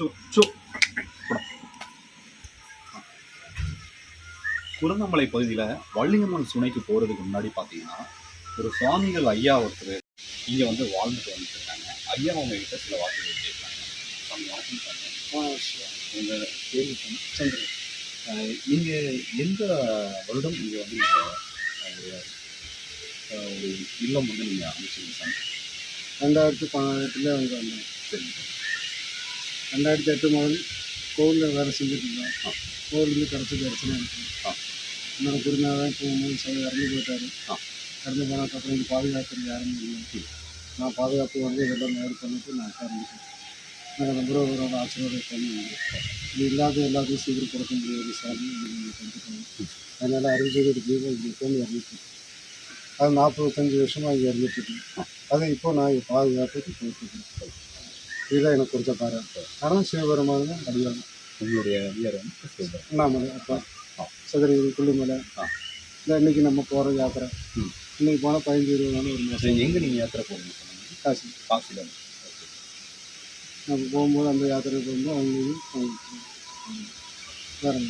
சு சு குருந்தமலை பகுதியில் வள்ளியம்மன் சுனைக்கு போகிறதுக்கு முன்னாடி பார்த்தீங்கன்னா ஒரு சுவாமிகள் ஐயா ஒருத்தர் இங்கே வந்து வாழ்ந்துட்டு வந்துட்டு இருக்காங்க. ஐயா அவங்க கிட்ட சில வார்த்தைகள் கேட்குறாங்க. சுவாமி வணக்கம் சாமி. உங்கள் பேர் சந்திரன். நீங்கள் எந்த வருடம் இங்கே வந்து நீங்கள் ஒரு இல்லம் வந்து நீங்கள் அமைச்சிங்க சாமி? 2018 வந்து வந்தோம். சரிங்க. 2008 முதல் கோவிலில் வேலை செஞ்சுட்டு இருந்தோம். கோவிலேருந்து கிடச்சி தரிசனம் இருக்குது. என்னோட குருநாதன் போகும்போது இறந்து போயிட்டார். இறந்து போனதுக்கப்புறம் இங்கே பாதுகாக்கிறது யாரும் இல்லை. நான் பாதுகாப்பு வந்து இதெல்லாம் நேரம் பண்ணிட்டு நான் உட்கார்ந்துட்டேன். எனக்கு நம்புறவரோட ஆசீர்வாதம் பண்ணி இது இல்லாத எல்லாத்தையும் சீக்கிரம் கொடுக்க முடியாது சாமி நீங்கள் கொடுத்துட்டாங்க. அதனால் அறிவிச்சது தீபம் இங்கே இப்போன்னு இறந்துட்டு அது 45 வருஷமாக இங்கே இருந்துட்டுருக்கேன். அதை இப்போ நான் பாதுகாப்புக்கு போயிட்டுருக்கேன். இதுதான் எனக்கு கொடுத்த பாராட்டு. ஆனால் சிவபெருமான் தான் அடியாகும். உங்களுடைய ஐயர் வந்து அண்ணாமலை அப்பா சதுரகிரி கொல்லிமலை இல்லை இன்றைக்கி நம்ம போகிற யாத்திரை. இன்றைக்கி போனால் 15-20 நாள் ஒரு மாதம். எங்கே நீங்கள் யாத்திரை போகிறீங்க? காசியில். நம்ம போகும்போது அந்த யாத்திரை போகும்போது அவங்களுக்கு வேறு